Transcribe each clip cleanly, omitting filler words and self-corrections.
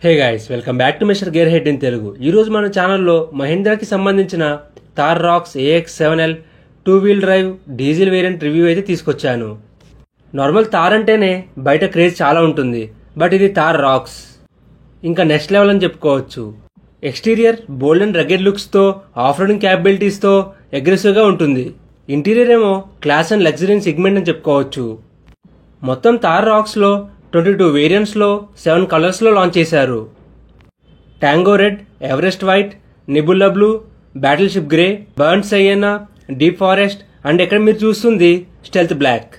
Hey guys, welcome back to Mister Gear Head in Telugu. ఈరోజు మన ఛానల్లో మహీంద్రాకి సంబంధించిన Thar Roxx AX7L 2-wheel drive diesel variant review అయితే తీసుకొచ్చాను. నార్మల్ థార్ అంటేనే బయట క్రేజ్ చాలా ఉంటుంది, బట్ ఇది థార్ రాక్స్ ఇంకా నెక్స్ట్ లెవెల్ అని చెప్పుకోవచ్చు. ఎక్స్టీరియర్ బోల్డ్ అండ్ రగెడ్ లుక్స్తో, ఆఫ్ రోడింగ్ క్యాపబిలిటీస్తో అగ్రెసివ్గా ఉంటుంది. ఇంటీరియర్ ఏమో క్లాస్ అండ్ లగ్జరీ సెగ్మెంట్ అని చెప్పుకోవచ్చు. మొత్తం థార్ రాక్స్లో 22 వేరియంట్స్లో 7 కలర్స్లో లాంచ్ చేశారు. Tango red, Everest white, nebula blue, battleship grey, burnt sienna, deep forest and ఇక్కడ మీరు చూస్తుంది స్టెల్త్ బ్లాక్.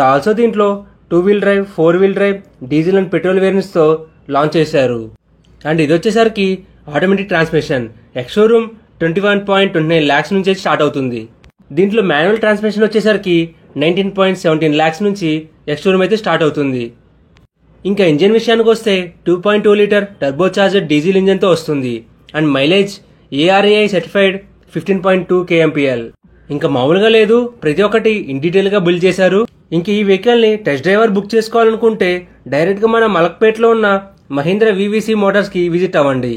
ఆల్సో దీంట్లో 2-wheel drive, 4-wheel drive, diesel and petrol వేరియంట్స్తో లాంచ్ చేశారు. అండ్ ఇది వచ్చేసరికి automatic transmission. Ex showroom 21.29 lakhs నుంచి స్టార్ట్ అవుతుంది. దీంట్లో మాన్యువల్ ట్రాన్స్మిషన్ వచ్చేసరికి 19.17 lakhs నుంచి ఎక్స్ షోరూమ్ అయితే స్టార్ట్ అవుతుంది. ఇంకా ఇంజిన్ విషయానికి వస్తే 2.2 లీటర్ టర్బో చార్జర్ డీజిల్ ఇంజిన్తో వస్తుంది. And mileage ARAI certified 15.2 kmpl. ఇంకా మామూలుగా లేదు, ప్రతి ఒక్కటి ఇన్ డీటెయిల్ గా బిల్డ్ చేశారు. ఇంక ఈ వెహికల్ ని టెస్ట్ డ్రైవర్ బుక్ చేసుకోవాలనుకుంటే డైరెక్ట్ గా మన మలక్పేటలో ఉన్న మహీంద్రా VVC మోటార్స్ కి విజిట్ అవ్వండి.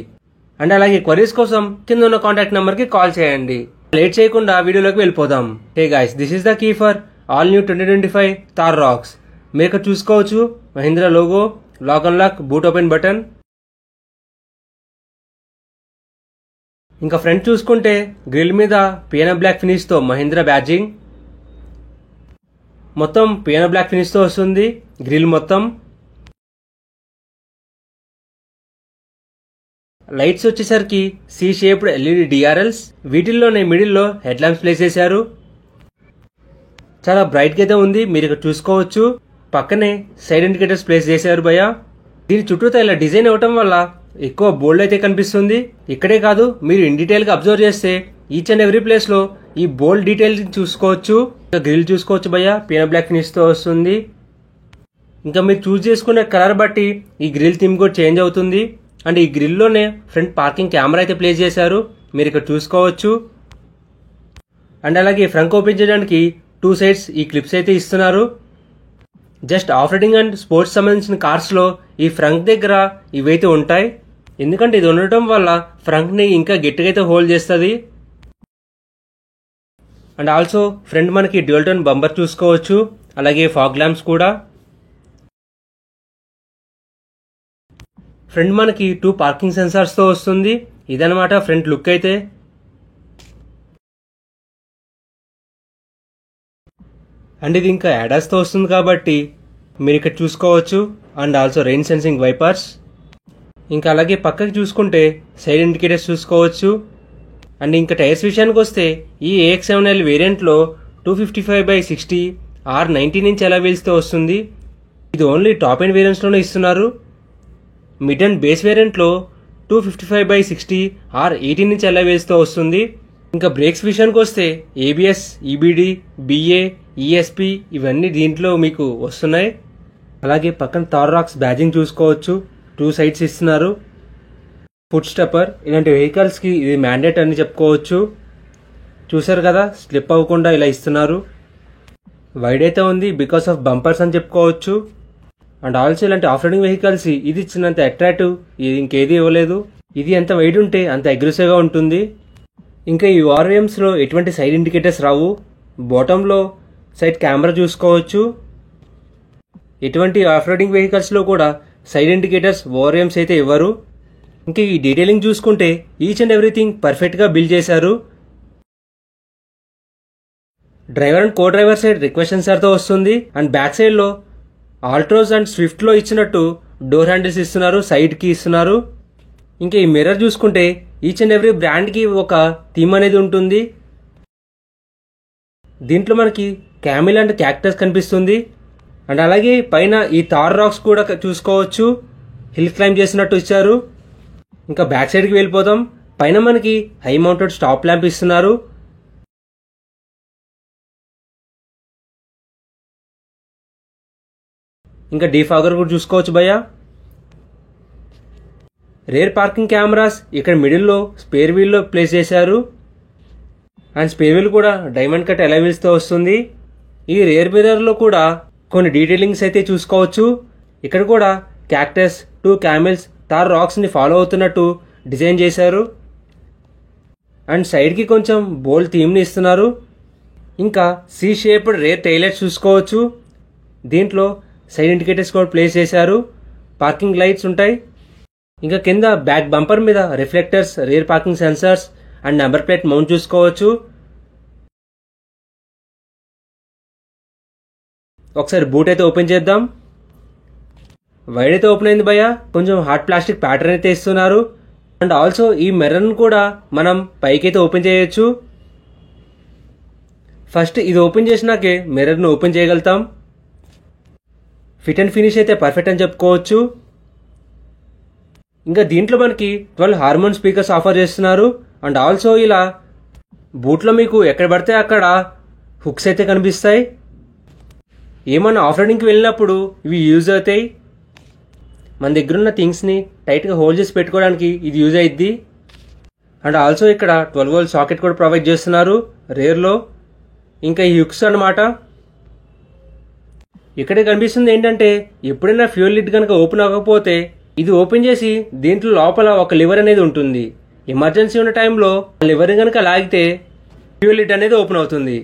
అండ్ అలాగే క్వరీస్ కోసం కింద ఉన్న కాంటాక్ట్ నెంబర్ కి కాల్ చేయండి. లేట్ చేయకుండా వీడియోలోకి వెళ్ళిపోదాం. Hey guys, this is the key for all new 2025 Thar Roxx. మీరు ఇక్కడ చూసుకోవచ్చు Mahindra logo, lock and lock, boot open button. ఇంకా ఫ్రంట్ చూసుకుంటే గ్రిల్ మీద పియానో బ్లాక్ ఫినిష్ తో మహీంద్రా బ్యాడ్జింగ్. మొత్తం పియానో బ్లాక్ ఫినిష్ తో వస్తుంది గ్రిల్ మొత్తం. లైట్స్ వచ్చేసరికి C షేప్డ్ LED DRLs. వీటిల్లోనే మిడిల్ లో హెడ్ ల్యాంప్స్ ప్లేస్ చేశారు. చాలా బ్రైట్ గా అయితే ఉంది, మీరు ఇక్కడ చూసుకోవచ్చు. పక్కనే సైడ్ ఇండికేటర్స్ ప్లేస్ చేశారు భయ్య. దీని చుట్టూతో ఇలా డిజైన్ ఇవ్వటం వల్ల ఎక్కువ బోల్డ్ అయితే కనిపిస్తుంది. ఇక్కడే కాదు, మీరు ఇన్ డీటెయిల్ గా అబ్జర్వ్ చేస్తే ఈచ్ అండ్ ఎవ్రీ ప్లేస్ లో ఈ బోల్డ్ డీటెయిల్ చూసుకోవచ్చు. గ్రిల్ చూసుకోవచ్చు భయ్య, పియానో బ్లాక్ ఫినిష్ తో వస్తుంది. ఇంకా మీరు చూస్ చేసుకునే కలర్ బట్టి ఈ గ్రిల్ థీమ్ కూడా చేంజ్ అవుతుంది. అండ్ ఈ గ్రిల్ లోనే ఫ్రంట్ పార్కింగ్ కెమెరా అయితే ప్లేస్ చేశారు, మీరు ఇక్కడ చూసుకోవచ్చు. అండ్ అలాగే ఫ్రంట్ ఓపెన్ చేయడానికి 2 sides ఈ క్లిప్స్ అయితే ఇస్తున్నారు. Just off roading and sports సంబంధించిన కార్స్ లో ఈ ఫ్రంట్ దగ్గర ఇవైతే ఉంటాయి, ఎందుకంటే ఇది ఉండటం వల్ల ఫ్రంట్ ని ఇంకా గట్టిగా అయితే హోల్డ్ చేస్తుంది. అండ్ ఆల్సో ఫ్రంట్ మనకి డ్యూయల్ టోన్ బంపర్ చూసుకోవచ్చు, అలాగే ఫాగ్ ల్యాంప్స్ కూడా. ఫ్రంట్ మనకి 2 పార్కింగ్ సెన్సార్స్ తో వస్తుంది. ఇదనమాట ఫ్రంట్ లుక్ అయితే. అండ్ ఇది ఇంకా ADAS తో వస్తుంది కాబట్టి మీరు ఇక్కడ చూసుకోవచ్చు. And also rain sensing wipers. ఇంకా అలాగే పక్కకి చూసుకుంటే సైడ్ ఇండికేటర్స్ చూసుకోవచ్చు. అండ్ ఇంకా టైర్స్ విషయానికి వస్తే ఈ AX7L వేరియంట్లో 255/60 R19 inch alloy wheels తో వస్తుంది. ఇది ఓన్లీ టాప్ ఎండ్ వేరియంట్స్ లోనే ఇస్తున్నారు. మిడ్ అండ్ బేస్ వేరియంట్లో 255/60 R18 ఇంచ్ అలా వీల్స్ తో వస్తుంది. ఇంకా బ్రేక్స్ విషయానికి వస్తే ABS, EBD, BA, ESP ఇవన్నీ దీంట్లో మీకు వస్తున్నాయి. అలాగే పక్కన థార్ రాక్స్ బ్యాడ్జింగ్ చూసుకోవచ్చు, 2 sides ఇస్తున్నారు. ఫుట్ స్టెప్పర్, ఇలాంటి వెహికల్స్ కి ఇది మ్యాండేట్ అని చెప్పుకోవచ్చు. చూసారు కదా, స్లిప్ అవ్వకుండా ఇలా ఇస్తున్నారు. వైడ్ అయితే ఉంది బికాస్ ఆఫ్ బంపర్స్ అని చెప్పుకోవచ్చు. అండ్ ఆల్సో ఇలాంటి ఆఫ్ రోడింగ్ వెహికల్స్ ఇది ఇచ్చినంత అట్రాక్టివ్ ఇది ఇంకేది ఇవ్వలేదు. ఇది ఎంత వైడ్ ఉంటే అంత అగ్రెసివ్ గా ఉంటుంది. ఇంకా ఈ వారియమ్స్ లో ఎటువంటి సైడ్ ఇండికేటర్స్ రావు. బాటమ్ లో సైడ్ కెమెరా చూసుకోవచ్చు. ఎటువంటి ఆఫ్ రోడింగ్ వెహికల్స్ లో కూడా సైడ్ ఇండికేటర్స్, వారియమ్స్ అయితే ఇవ్వరు. ఇంకా ఈ డీటెయిలింగ్ చూసుకుంటే ఈచ్ అండ్ ఎవ్రీథింగ్ పర్ఫెక్ట్ గా బిల్డ్ చేశారు. Driver and co driver side request sensor తో వస్తుంది. అండ్ బ్యాక్ సైడ్ లో ఆల్ట్రోస్ అండ్ స్విఫ్ట్ లో ఇచ్చినట్టు డోర్ హ్యాండిల్స్ ఇస్తున్నారు, సైడ్ కి ఇస్తున్నారు. ఇంకా ఈ మిర్రర్ చూసుకుంటే ఈచ్ అండ్ ఎవ్రీ బ్రాండ్ కి ఒక థీమ్ అనేది ఉంటుంది. దీంట్లో మనకి క్యామిల్ అండ్ క్యాక్టస్ కనిపిస్తుంది. అండ్ అలాగే పైన ఈ థార్ రాక్స్ కూడా చూసుకోవచ్చు, హిల్ క్లైంబ్ చేసినట్టు ఇచ్చారు. ఇంకా బ్యాక్ సైడ్ కి వెళ్ళిపోతాం. పైన మనకి హై మౌంటెడ్ స్టాప్ ల్యాంప్ ఇస్తున్నారు. ఇంకా డీఫాగర్ కూడా చూసుకోవచ్చు భయ్య. రేర్ పార్కింగ్ కెమెరాస్ ఇక్కడ మిడిల్ లో స్పేర్ వీల్ లో ప్లేస్ చేశారు. అండ్ స్పేర్ వీల్ కూడా డైమండ్ కట్ అలై వీల్స్ తో వస్తుంది. ఈ రేర్ మిర్రర్ లో కూడా కొన్ని డీటెయిలింగ్స్ అయితే చూసుకోవచ్చు. ఇక్కడ కూడా క్యాక్టస్, 2 camels, తార్ రాక్స్ని ఫాలో అవుతున్నట్టు డిజైన్ చేశారు. అండ్ సైడ్కి కొంచెం బోల్డ్ థీమ్ని ఇస్తున్నారు. ఇంకా సి షేప్డ్ రేర్ టైలెట్స్ చూసుకోవచ్చు. దీంట్లో సైడ్ ఇండికేటర్స్ కూడా ప్లేస్ చేశారు. పార్కింగ్ లైట్స్ ఉంటాయి. ఇంకా కింద బ్యాక్ బంపర్ మీద reflectors, rear parking sensors and number plate mount చూసుకోవచ్చు. ఒకసారి బూట్ అయితే ఓపెన్ చేద్దాం. వైడ్ అయితే ఓపెన్ అయింది భయ్య. కొంచెం హార్డ్ ప్లాస్టిక్ ప్యాటర్న్ అయితే ఇస్తున్నారు. అండ్ ఆల్సో ఈ మిర్రర్ను కూడా మనం పైకి అయితే ఓపెన్ చేయొచ్చు. ఫస్ట్ ఇది ఓపెన్ చేసినాకే మిర్రర్ను ఓపెన్ చేయగలుగుతాం. ఫిట్ అండ్ ఫినిష్ అయితే పర్ఫెక్ట్ అని చెప్పుకోవచ్చు. ఇంకా దీంట్లో మనకి 12 హార్మోన్ స్పీకర్స్ ఆఫర్ చేస్తున్నారు. అండ్ ఆల్సో ఇలా బూట్లో మీకు ఎక్కడ పడితే అక్కడ హుక్స్ అయితే కనిపిస్తాయి. ఏమన్నా ఆఫ్ రోడింగ్కి వెళ్ళినప్పుడు ఇవి యూజ్ అవుతాయి. మన దగ్గర ఉన్న థింగ్స్ని టైట్గా హోల్డ్ చేసి పెట్టుకోవడానికి ఇది యూజ్ అయ్యిద్ది. అండ్ ఆల్సో ఇక్కడ 12 వోల్ట్ సాకెట్ కూడా ప్రొవైడ్ చేస్తున్నారు రేర్లో. ఇంకా ఈ హుక్స్ అన్నమాట. ఇక్కడ కనిపిస్తుంది ఏంటంటే ఎప్పుడైనా ఫ్యూయల్ లిడ్ కనుక ఓపెన్ అవ్వకపోతే ఇది ఓపెన్ చేసి దీంట్లో లోపల ఒక లివర్ అనేది ఉంటుంది. ఎమర్జెన్సీ ఉన్న టైంలో లివర్ కనుక లాగితే ఫ్యూయల్ లిడ్ అనేది ఓపెన్ అవుతుంది.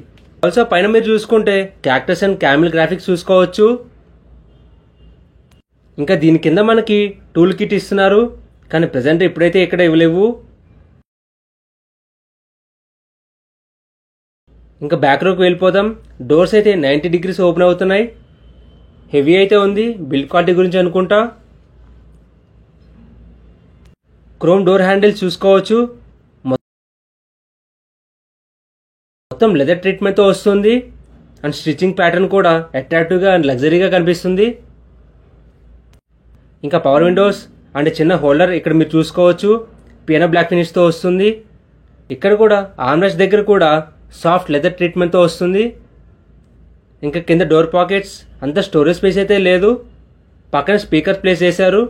ఆల్సో పైన మీరు చూసుకుంటే క్యాక్టస్ అండ్ క్యామిల్ గ్రాఫిక్స్ చూసుకోవచ్చు. ఇంకా దీని కింద మనకి టూల్ కిట్ ఇస్తున్నారు, కానీ ప్రజెంట్ ఇప్పుడైతే ఇక్కడ ఇవ్వలేవు. ఇంకా బ్యాక్ రోకి వెళ్ళిపోదాం. డోర్స్ అయితే 90 డిగ్రీస్ ఓపెన్ అవుతున్నాయి. హెవీ అయితే ఉంది. బిల్డ్ క్వాలిటీ గురించి అనుకుంటా. క్రోమ్ డోర్ హ్యాండిల్స్ చూసుకోవచ్చు. మొత్తం లెదర్ ట్రీట్మెంట్తో వస్తుంది. అండ్ స్టిచ్చింగ్ ప్యాటర్న్ కూడా అట్రాక్టివ్గా అండ్ లగ్జరీగా కనిపిస్తుంది. ఇంకా పవర్ విండోస్ అండ్ చిన్న హోల్డర్ ఇక్కడ మీరు చూసుకోవచ్చు. పియానో బ్లాక్ ఫినిష్తో వస్తుంది. ఇక్కడ కూడా ఆర్మ్రెస్ట్ దగ్గర కూడా సాఫ్ట్ లెదర్ ట్రీట్మెంట్తో వస్తుంది. ఇంకా కింద డోర్ పాకెట్స్, అంత స్టోరేజ్ స్పేస్ అయితే లేదు. పక్కన స్పీకర్ ప్లేస్ చేశారు.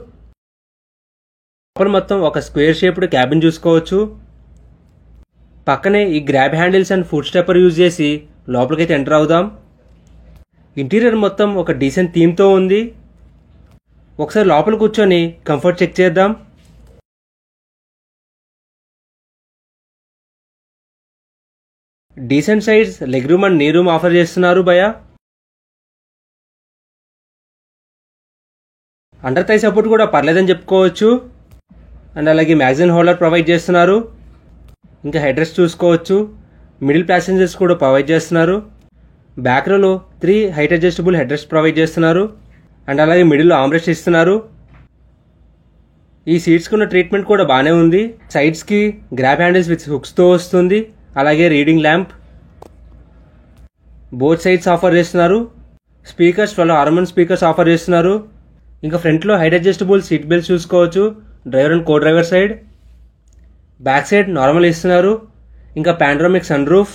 మొత్తం ఒక స్క్వేర్ షేప్డ్ క్యాబిన్ చూసుకోవచ్చు. పక్కనే ఈ grab handles and food stepper use చేసి లోపలికైతే ఎంటర్ అవుదాం. ఇంటీరియర్ మొత్తం ఒక డీసెంట్ థీమ్తో ఉంది. ఒకసారి లోపల కూర్చొని కంఫర్ట్ చెక్ చేద్దాం. Decent size leg room and నీ రూమ్ ఆఫర్ చేస్తున్నారు భయ. అండర్ థై సపోర్ట్ కూడా పర్లేదని చెప్పుకోవచ్చు. అండ్ అలాగే మ్యాగజైన్ హోల్డర్ ప్రొవైడ్ చేస్తున్నారు. ఇంకా హెడ్ రెస్ట్ చూసుకోవచ్చు. మిడిల్ ప్యాసింజర్స్ కూడా ప్రొవైడ్ చేస్తున్నారు. బ్యాక్ రోలో 3 height adjustable head rest provide చేస్తున్నారు. అండ్ అలాగే మిడిల్లో ఆమ్రెస్ట్ ఇస్తున్నారు. ఈ సీట్స్కి ఉన్న ట్రీట్మెంట్ కూడా బాగానే ఉంది. సైడ్స్కి గ్రాబ్ హ్యాండిల్స్ విత్ హుక్స్తో వస్తుంది. అలాగే reading lamp both sides offer చేస్తున్నారు. స్పీకర్స్ 12 హార్మోన్ స్పీకర్స్ ఆఫర్ చేస్తున్నారు. ఇంకా ఫ్రంట్లో హైట్ అడ్జస్టబుల్ సీట్ బెల్ట్స్ చూసుకోవచ్చు. Driver and co driver side. Back side normal ఇస్తున్నారు. ఇంకా panoramic sunroof.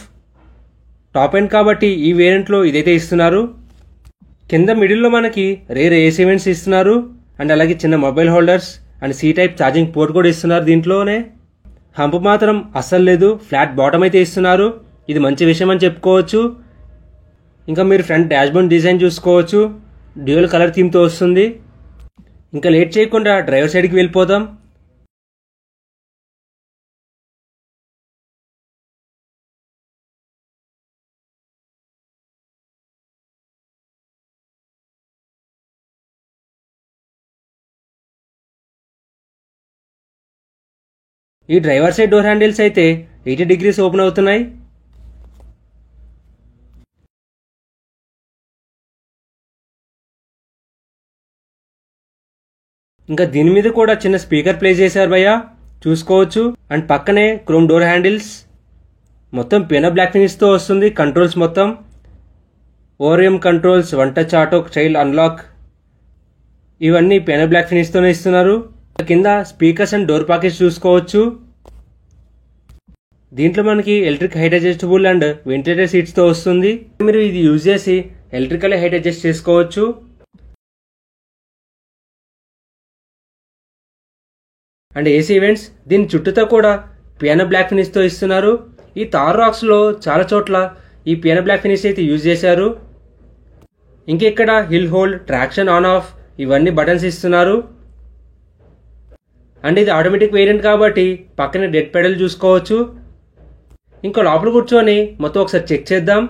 Top end కాబట్టి ఈ వేరియంట్లో ఇదైతే ఇస్తున్నారు. కింద మిడిల్లో మనకి రేర్ ఏసీ వెంట్స్ ఇస్తున్నారు. అండ్ అలాగే చిన్న mobile holders and C type charging port కూడా ఇస్తున్నారు. దీంట్లోనే హంప్ మాత్రం అస్సలు లేదు. ఫ్లాట్ బాటమ్ అయితే ఇస్తున్నారు. ఇది మంచి విషయం అని చెప్పుకోవచ్చు. ఇంకా మీరు ఫ్రంట్ డాష్బోర్డ్ డిజైన్ చూసుకోవచ్చు. డ్యూయల్ కలర్ థీమ్తో వస్తుంది. ఇంకా లేట్ చేయకుండా డ్రైవర్ సైడ్కి వెళ్ళిపోదాం. ఈ డ్రైవర్ సైడ్ డోర్ హ్యాండిల్స్ అయితే 80 డిగ్రీస్ ఓపెన్ అవుతున్నాయి. ఇంకా దీని మీద కూడా చిన్న స్పీకర్ ప్లేస్ చేశారు భయ్య, చూసుకోవచ్చు. అండ్ పక్కనే క్రోమ్ డోర్ హ్యాండిల్స్. మొత్తం పియానో బ్లాక్ ఫినిష్తో వస్తుంది. కంట్రోల్స్ మొత్తం ఓరియం controls, one touch auto, child unlock, ఇవన్నీ పియానో బ్లాక్ ఫినిష్తోనే ఇస్తున్నారు. కింద స్పీకర్స్ అండ్ డోర్ పాకెట్స్ చూసుకోవచ్చు. దీంట్లో మనకి electric height adjustable and ventilator సీట్స్తో వస్తుంది. మీరు ఇది యూజ్ చేసి ఎలక్ట్రికల్ హైట్ అడ్జస్ట్ చేసుకోవచ్చు. అండ్ ఏసీ ఈవెంట్స్ దీని చుట్టూతో కూడా పియానో బ్లాక్ ఫినిష్తో ఇస్తున్నారు. ఈ తార్ రాక్స్లో చాలా చోట్ల ఈ పియానో బ్లాక్ ఫినిష్ అయితే యూజ్ చేశారు. ఇంకెక్కడ hill hold, traction on off, ఇవన్నీ బటన్స్ ఇస్తున్నారు. అండ్ ఇది ఆటోమేటిక్ వేరియంట్ కాబట్టి పక్కనే డెడ్ పెడల్ చూసుకోవచ్చు. ఇంకా లోపల కూర్చొని మొత్తం ఒకసారి చెక్ చేద్దాం.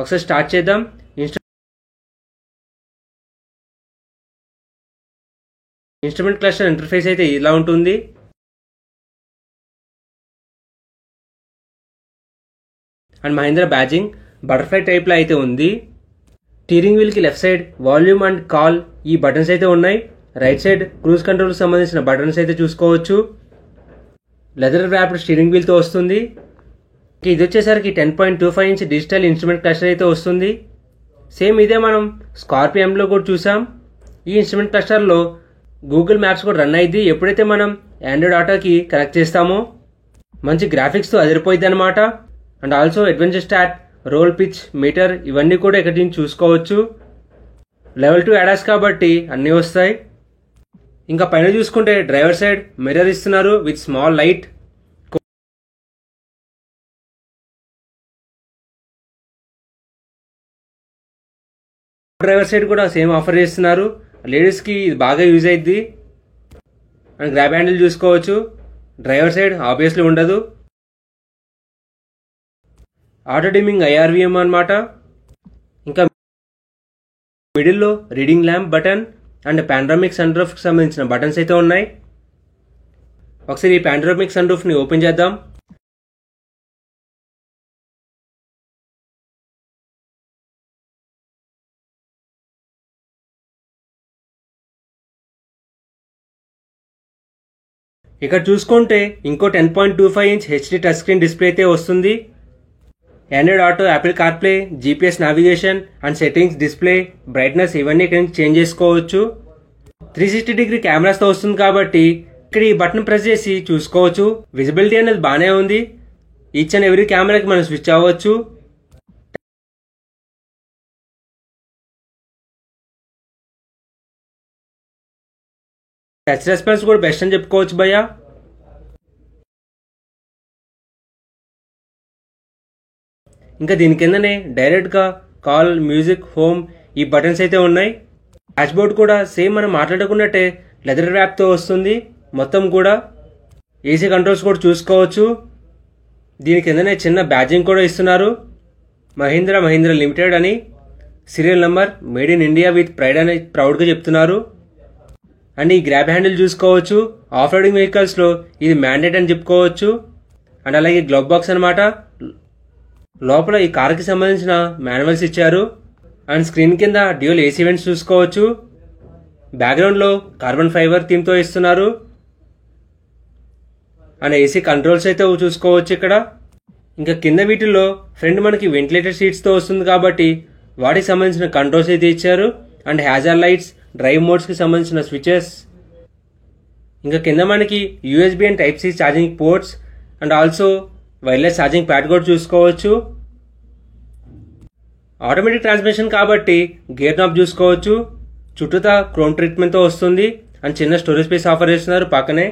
ఒకసారి స్టార్ట్ చేద్దాం. ఇన్స్ట్రుమెంట్ క్లస్టర్ ఇంటర్ఫేస్ అయితే ఇలా ఉంటుంది. అండ్ మహీంద్రా బ్యాజింగ్ బటర్ఫ్లై టైప్లో అయితే ఉంది. స్టీరింగ్ వీల్కి left side volume and call ఈ బటన్స్ అయితే ఉన్నాయి. రైట్ సైడ్ క్రూజ్ కంట్రోల్కి సంబంధించిన బటన్స్ అయితే చూసుకోవచ్చు. లెదర్ ర్యాప్డ్ స్టీరింగ్ వీల్తో వస్తుంది. ఇది వచ్చేసరికి 10.25 ఇంచ్ డిజిటల్ ఇన్స్ట్రుమెంట్ క్లస్టర్ అయితే వస్తుంది. సేమ్ ఇదే మనం స్కార్పియోలో కూడా చూసాం. ఈ ఇన్స్ట్రుమెంట్ క్లస్టర్లో గూగుల్ మ్యాప్స్ కూడా రన్ అయ్యింది ఎప్పుడైతే మనం ఆండ్రాయిడ్ ఆటోకి కనెక్ట్ చేస్తామో. మంచి గ్రాఫిక్స్తో అదిరిపోయింది అనమాట. And also adventure stat, roll pitch, meter ఇవన్నీ కూడా ఇక్కడ నుంచి చూసుకోవచ్చు. లెవెల్ 2 ADAS కాబట్టి అన్నీ వస్తాయి. ఇంకా పైన చూసుకుంటే డ్రైవర్ సైడ్ మిర్రర్ ఇస్తున్నారు with small light. Driver side కూడా సేమ్ ఆఫర్ చేస్తున్నారు. లేడీస్కి ఇది బాగా యూజ్ అయ్యిద్ది. అండ్ గ్రాబ్ హ్యాండిల్ చూసుకోవచ్చు. డ్రైవర్ సైడ్ ఆబ్వియస్లీ ఉండదు. ఆటో డిమ్మింగ్ IRVM అనమాట. ఇంకా మిడిల్లో reading lamp button and panoramic సన్ రూఫ్కి సంబంధించిన బటన్స్ అయితే ఉన్నాయి. ఒకసారి ఈ పానరామిక్ సన్ రూఫ్ని ఓపెన్ చేద్దాం. ఇక్కడ చూసుకుంటే ఇంకో 10.25 inch HD touch screen display అయితే వస్తుంది. Android auto, Apple CarPlay, GPS navigation and settings, display, brightness ఇవన్నీ ఇక్కడ నుంచి చేంజ్ చేసుకోవచ్చు. 360 డిగ్రీ కెమెరాస్తో వస్తుంది కాబట్టి ఇక్కడ ఈ బటన్ ప్రెస్ చేసి చూసుకోవచ్చు. విజిబిలిటీ అనేది బాగానే ఉంది. ఈచ్ అండ్ ఎవ్రీ కెమెరాకి మనం స్విచ్ అవ్వచ్చు. టచ్ రెస్పాన్స్ కూడా బెస్ట్ అని చెప్పుకోవచ్చు భయ్యా. ఇంకా దీని కిందనే డైరెక్ట్గా కాల్, మ్యూజిక్, హోమ్ ఈ బటన్స్ అయితే ఉన్నాయి. డాష్ బోర్డ్ కూడా సేమ్ మనం మాట్లాడుకున్నట్టే లెదర్ ర్యాప్తో వస్తుంది మొత్తం కూడా. ఏసీ కంట్రోల్స్ కూడా చూసుకోవచ్చు. దీని కిందనే చిన్న బ్యాడ్జింగ్ కూడా ఇస్తున్నారు. మహీంద్రా లిమిటెడ్ అని, serial number, made in India with pride అని ప్రౌడ్గా చెప్తున్నారు. అండ్ ఈ గ్రాబ్ హ్యాండిల్ చూసుకోవచ్చు. ఆఫ్ రోడింగ్ వెహికల్స్లో ఇది మ్యాండేట్ అని చెప్పుకోవచ్చు. అండ్ అలాగే గ్లవ్ బాక్స్ అనమాట. లోపల ఈ కార్కి సంబంధించిన మాన్యువల్స్ ఇచ్చారు. అండ్ స్క్రీన్ కింద డ్యూయల్ AC వెంట్స్ చూసుకోవచ్చు. బ్యాక్గ్రౌండ్లో కార్బన్ ఫైబర్ థీమ్తో ఇస్తున్నారు. అండ్ AC కంట్రోల్స్ అయితే చూసుకోవచ్చు ఇక్కడ. ఇంకా కింద వీటిల్లో ఫ్రంట్ మనకి వెంటిలేటెడ్ సీట్స్తో వస్తుంది కాబట్టి వాటికి సంబంధించిన కంట్రోల్స్ అయితే ఇచ్చారు. అండ్ హ్యాజర్ లైట్స్, డ్రైవ్ మోడ్స్కి సంబంధించిన స్విచెస్. ఇంకా కింద మనకి USB and Type-C charging ports and also wireless charging pad కూడా చూసుకోవచ్చు. ఆటోమేటిక్ ట్రాన్స్మిషన్ కాబట్టి గేర్ నాబ్ చూసుకోవచ్చు. చుట్టూతా క్రోమ్ ట్రీట్మెంట్తో వస్తుంది. అండ్ చిన్న స్టోరేజ్ స్పేస్ ఆఫర్ చేస్తున్నారు పక్కనే.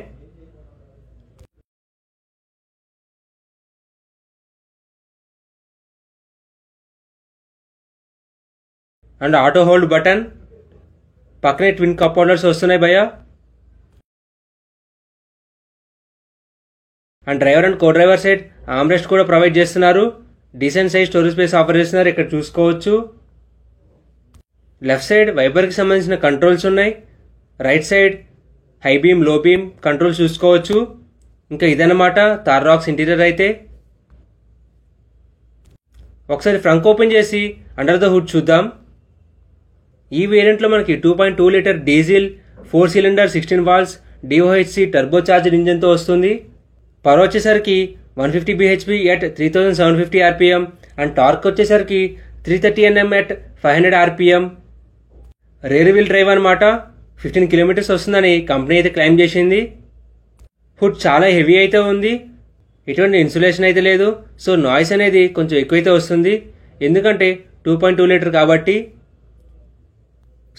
అండ్ ఆటో హోల్డ్ బటన్, పక్కనే ట్విన్ కప్ హోల్డర్స్ వస్తున్నాయి భయ్యా. And driver and co driver side armrest కూడా ప్రొవైడ్ చేస్తున్నారు. Decent size storage space offer చేస్తున్నారు ఇక్కడ చూసుకోవచ్చు. లెఫ్ట్ సైడ్ వైపర్కి సంబంధించిన కంట్రోల్స్ ఉన్నాయి. Right side high beam, low beam controls చూసుకోవచ్చు. ఇంకా ఇదన్నమాట థార్ రాక్స్ ఇంటీరియర్ అయితే. ఒకసారి ఫ్రంక్ ఓపెన్ చేసి అండర్ ద హుడ్ చూద్దాం. ఈ వేరియంట్లో మనకి 2.2 litre diesel 4 cylinder 16 walls DOHC turbo charger ఇంజన్తో వస్తుంది. పవర్ వచ్చేసరికి 150 bhp at 3750 RPM and torque వచ్చేసరికి 330 Nm at 500 RPM. Rear wheel drive అనమాట. 15 కిలోమీటర్స్ వస్తుందని కంపెనీ అయితే క్లైమ్ చేసింది. హుడ్ చాలా హెవీ అయితే ఉంది. ఎటువంటి ఇన్సులేషన్ అయితే లేదు. సో నాయిస్ అనేది కొంచెం ఎక్కువైతే వస్తుంది ఎందుకంటే 2.2 లీటర్ కాబట్టి.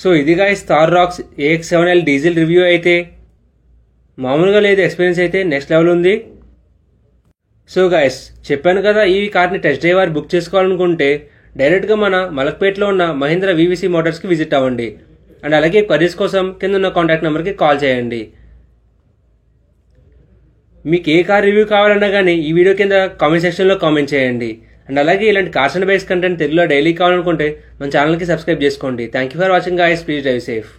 సో ఇది guys Thar Roxx AX7L diesel review అయితే మామూలుగా లేదు, ఎక్స్పీరియన్స్ అయితే నెక్స్ట్ లెవెల్ ఉంది. సో గాయస్ చెప్పాను కదా, ఈ కార్ని టెస్ట్ డ్రైవ్ బుక్ చేసుకోవాలనుకుంటే డైరెక్ట్గా మన మలక్పేటలో ఉన్న మహీంద్ర VVC మోటార్స్కి విజిట్ అవ్వండి. అండ్ అలాగే క్వరీస్ కోసం కింద ఉన్న కాంటాక్ట్ నెంబర్కి కాల్ చేయండి. మీకు ఏ కార్ రివ్యూ కావాలన్నా కానీ ఈ వీడియో కింద కామెంట్ సెక్షన్లో కామెంట్ చేయండి. అండ్ అలాగే ఇలాంటి కార్స్ అండ్ బైక్స్ కంటెంట్ తెలుగులో డైలీ కావాలనుకుంటే మన ఛానల్కి సబ్స్క్రైబ్ చేసుకోండి. Thank you for watching guys. Please drive safe.